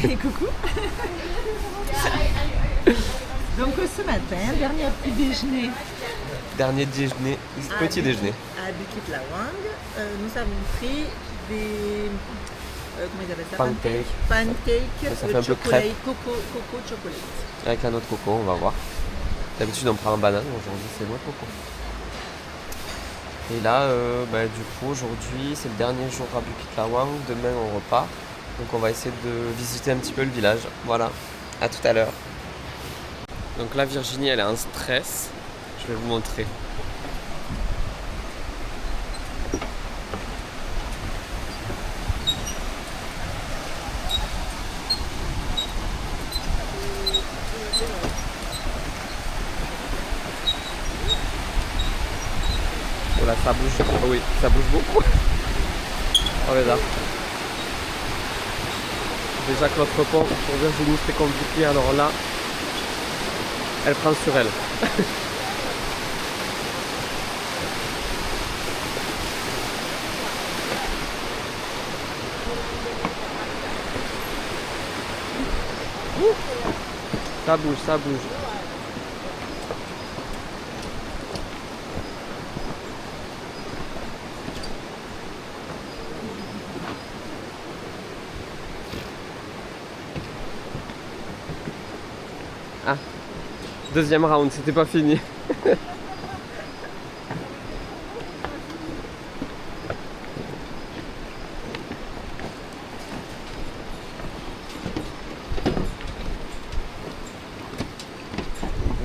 Et coucou. Donc ce matin, dernier petit déjeuner Dernier déjeuner, petit déjeuner. à Bukit Lawang, nous avons pris des comment ils appellent ça? Pancakes Ça fait un peu chocolat, crêpe. coco chocolate. Avec un autre coco, on va voir. D'habitude on prend un banane, aujourd'hui c'est noix de coco. Et là, du coup aujourd'hui c'est le dernier jour à Bukit Lawang, demain on repart. Donc on va essayer de visiter un petit peu le village. Voilà, à tout à l'heure. Donc là Virginie elle est en stress, je vais vous montrer. Voilà, ça bouge. Oh oui, ça bouge beaucoup. Oh là. Déjà que l'autre pont pour Virginie c'est compliqué, alors là, elle prend sur elle. Ça bouge, ça bouge. Ah, deuxième round, c'était pas fini.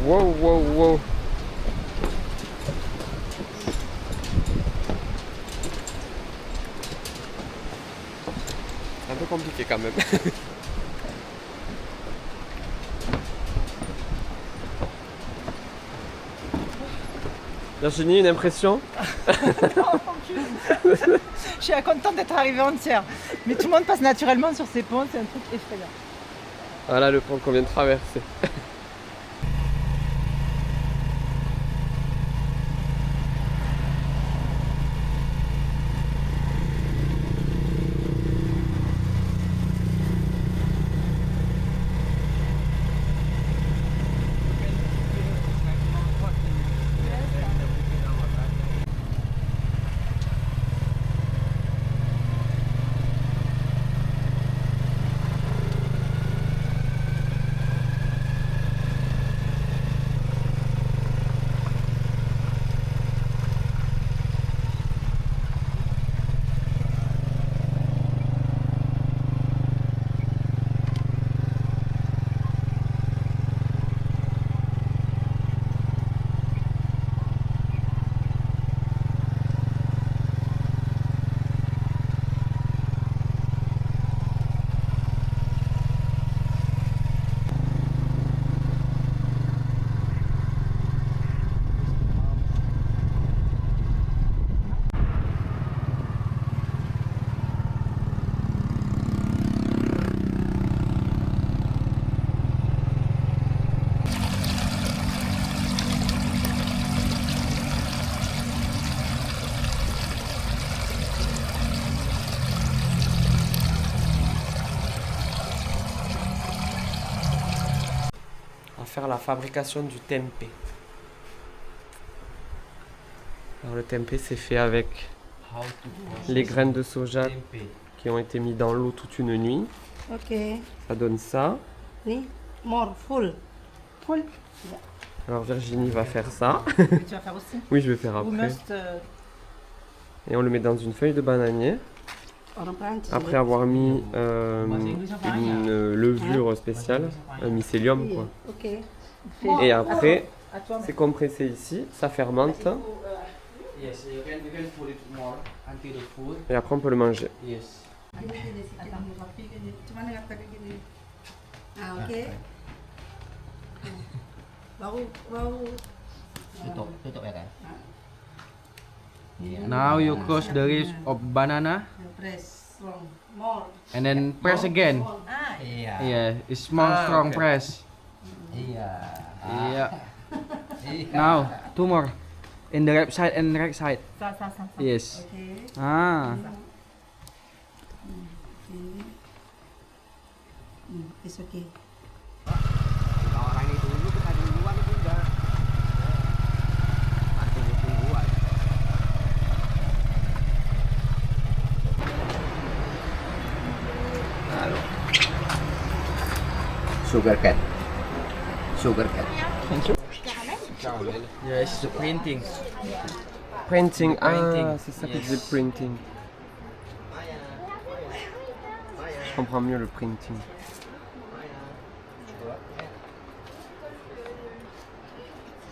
Wow, wow, wow. C'est un peu compliqué quand même. Virginie, une impression? Je suis contente d'être arrivée entière. Mais tout le monde passe naturellement sur ces ponts, c'est un truc effrayant. Voilà le pont qu'on vient de traverser. On va faire la fabrication du tempeh. Alors le tempeh c'est fait avec les graines de soja qui ont été mis dans l'eau toute une nuit. Ok. Ça donne ça. Ni more full. Full. Alors Virginie va faire ça. Tu vas faire aussi. Oui, je vais faire Ou après. must, Et on le met dans une feuille de bananier. Après avoir mis une levure spéciale, un mycélium quoi. Ok. Et après, à toi. c'est compressé ici, ça fermente. Yes, you can put it more until the food. Et après on peut le manger. Yes. Ah, ok. Baru. Tutup ya kan. Now you close the ribs of banana Press strong. More. and then press again. Ah, Yeah, it's more strong okay. press. Yeah. Now two more in the left side and right side. ça. Yes. Ok. Ah. It's okay. Orang itu dulu kita duluan itu udah. Tunggu-tungguan. Alors, Sugar cat. Sugar cat. Caramel. Yes, the printing. printing. Printing. Ah, c'est ça qui Yes. faisait printing. Je comprends mieux le printing.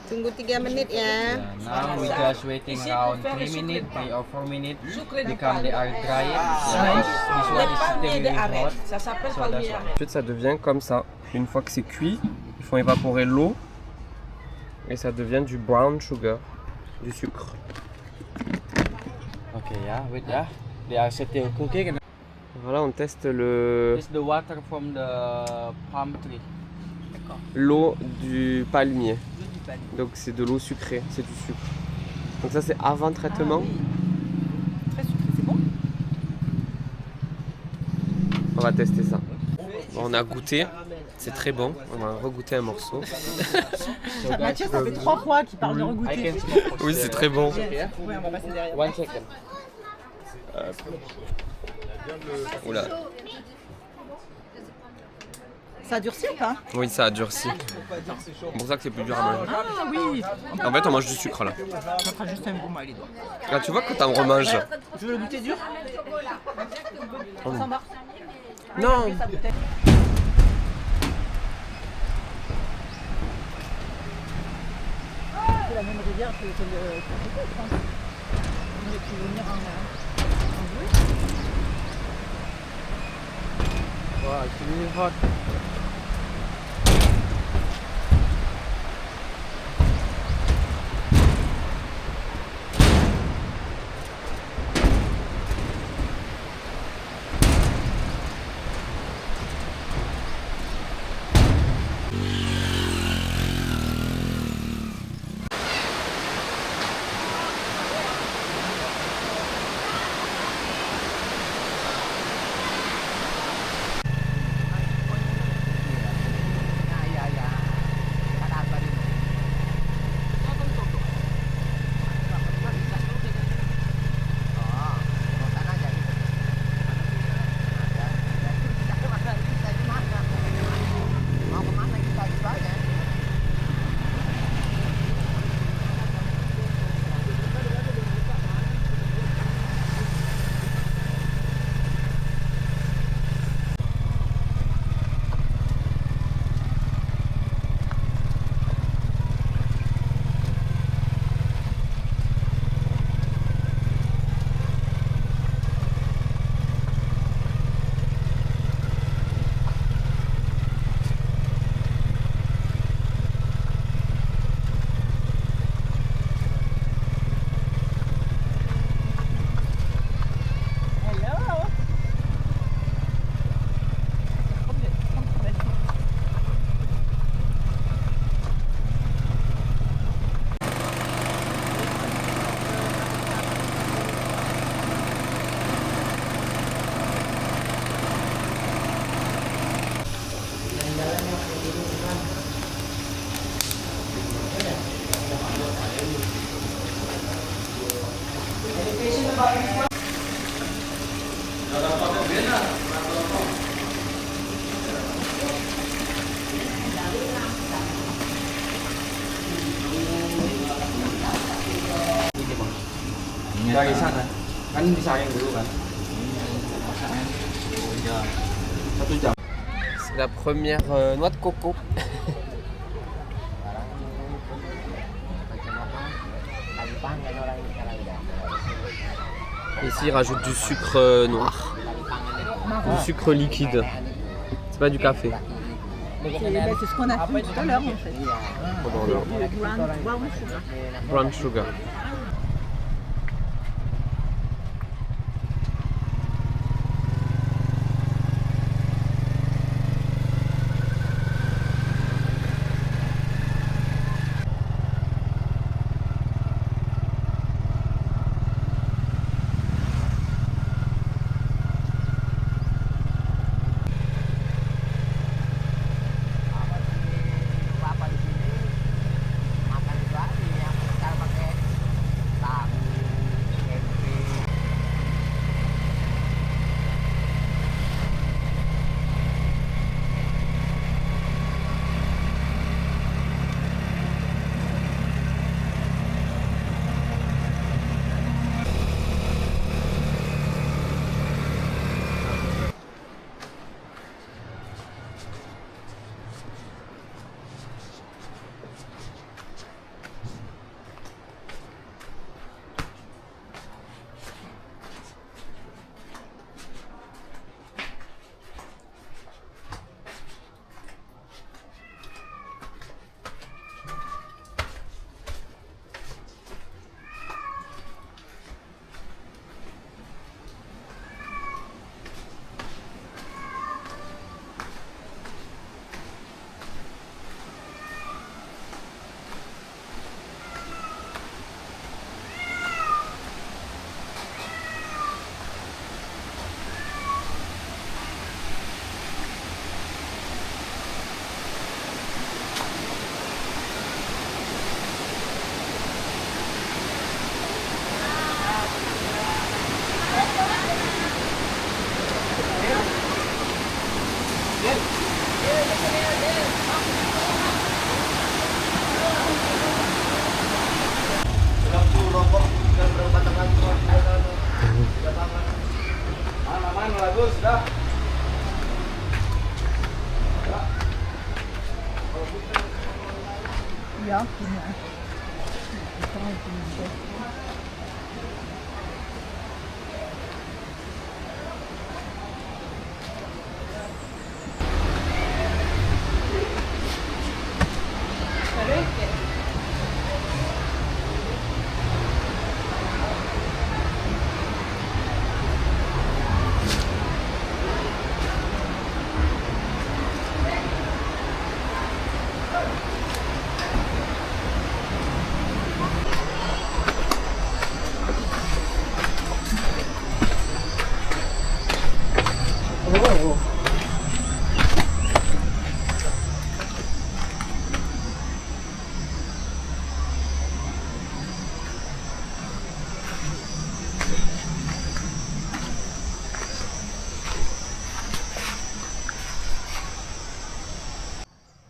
Tunggu 3 menit ya. Now we just waiting around 3 minutes, 3 or 4 minutes. Become they are dry. This one is still really hot. Ça s'appelle So that's why. Ensuite, ça devient comme ça. Une fois que c'est cuit, ils font évaporer l'eau et ça devient du brown sugar, du sucre. Okay, yeah, wait, yeah. They are still cooking. Voilà, on teste le It's the water from the palm tree. l'eau du palmier. Donc c'est de l'eau sucrée, c'est du sucre. Donc ça c'est avant traitement. Très sucré, c'est bon. On va tester ça. Bon, on a goûté, c'est très bon. On va regoûter un morceau. Mathieu, ça fait 3 fois qu'il parle de regoûter. Oui, c'est très bon. Oui, on va passer derrière. 1 second. Oula. Ça durcit ou pas? Oui, ça a durci. C'est pour ça que c'est plus dur à manger. Ah oui. En fait, on mange du sucre là. Ça fera juste un goût mal les doigts. Ah, tu vois quand on remange. Je veux le goûter dur. Ça marche. Non. C'est la même rivière que le Coco, je pense. On aurait pu venir en bleu. Wow, it's really hot. Dari sana kan disaring dulu kan. Ya, 1 jam. C'est la première noix de coco. Ici, ils rajoutent du sucre noir, du sucre liquide. C'est pas du café. C'est ce qu'on a fait tout à l'heure en fait. Brown sugar.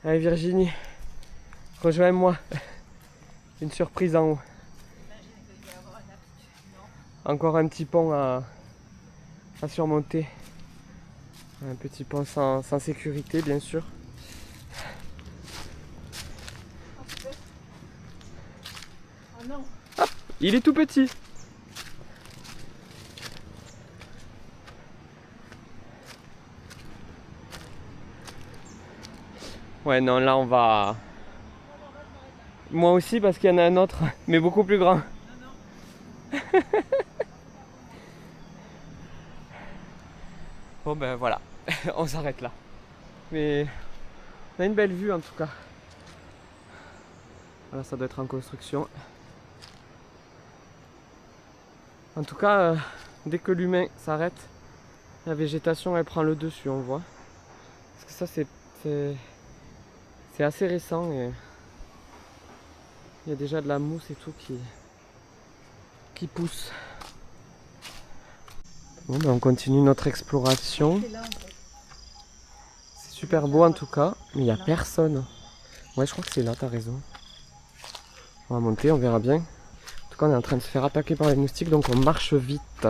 Allez Virginie, rejoins-moi. Une surprise en haut. Encore un petit pont à surmonter. Un petit pont sans sécurité bien sûr. Hop, il est tout petit. Ouais non là on va... Moi aussi parce qu'il y en a un autre, mais beaucoup plus grand. Bon ben voilà, on s'arrête là. Mais on a une belle vue en tout cas. Voilà, ça doit être en construction. En tout cas, dès que l'humain s'arrête, la végétation elle prend le dessus, on voit. Parce que ça c'est assez récent et il y a déjà de la mousse et tout qui pousse. Bon ben on continue notre exploration. C'est super beau en tout cas, mais il n'y a personne. Ouais je crois que c'est là, t'as raison. On va monter, on verra bien. En tout cas on est en train de se faire attaquer par les moustiques donc on marche vite.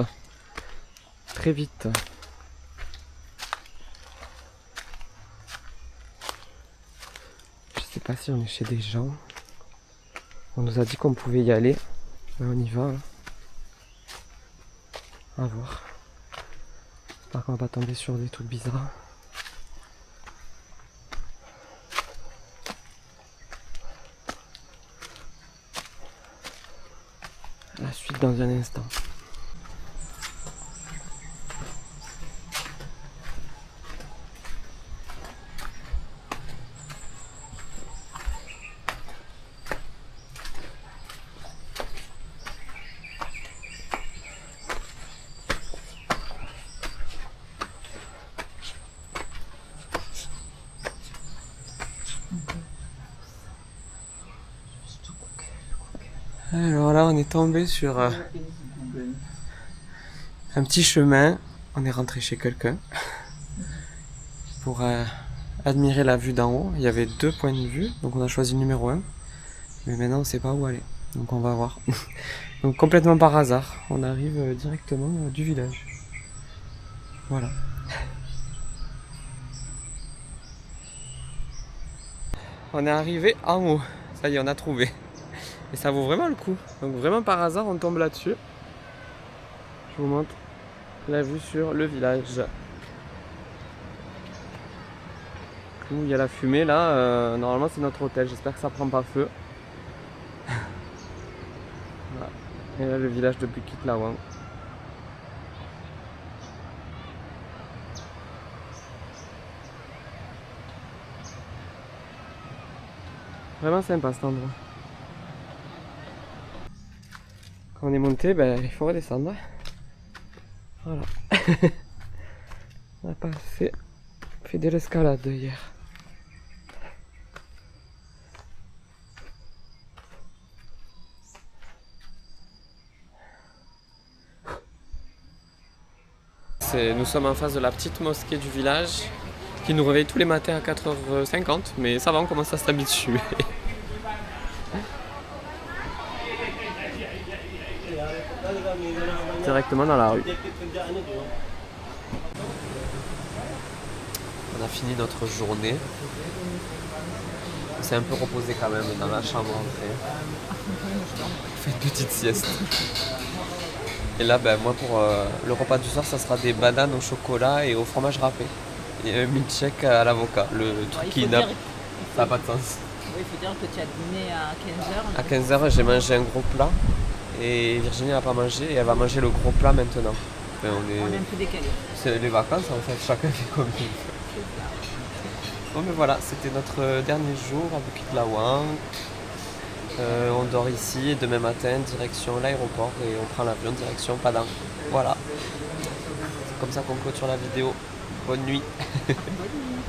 Très vite. Je sais pas si on est chez des gens. On nous a dit qu'on pouvait y aller. Mais on y va. Hein. À voir. J'espère qu'on va pas tomber sur des trucs bizarres. La suite dans un instant. Alors là on est tombé sur un petit chemin, on est rentré chez quelqu'un pour admirer la vue d'en haut. Il y avait 2 points de vue, donc on a choisi le numéro 1, mais maintenant on ne sait pas où aller, donc on va voir. Donc complètement par hasard, on arrive directement du village. Voilà. On est arrivé en haut, ça y est on a trouvé. Et ça vaut vraiment le coup. Donc vraiment par hasard on tombe là-dessus. Je vous montre la vue sur le village. Où il y a la fumée là. Normalement c'est notre hôtel. J'espère que ça prend pas feu. Voilà. Et là le village de Bukit Lawang. Vraiment sympa cet endroit. Quand on est monté, ben, il faut redescendre. Voilà. On a pas fait de l'escalade hier. Nous sommes en face de la petite mosquée du village qui nous réveille tous les matins à 4h50, mais ça va, on commence à s'habituer. Directement dans la rue. On a fini notre journée. On s'est un peu reposé quand même dans la chambre entrée. On fait une petite sieste. Et là, ben, moi pour le repas du soir, ça sera des bananes au chocolat et au fromage râpé. Et un milkshake à l'avocat. Le truc qui n'a pas de sens. Il faut dire que tu as dîné à 15h. À 15h, j'ai mangé un gros plat. Et Virginie n'a pas mangé et elle va manger le gros plat maintenant. Ben, On est un peu décalé. C'est les vacances en fait, chacun fait comme il veut. Bon mais voilà, c'était notre dernier jour à Bukit Lawang. On dort ici et demain matin, direction l'aéroport et on prend l'avion direction Padang. Voilà. C'est comme ça qu'on clôture la vidéo. Bonne nuit. Bonne nuit.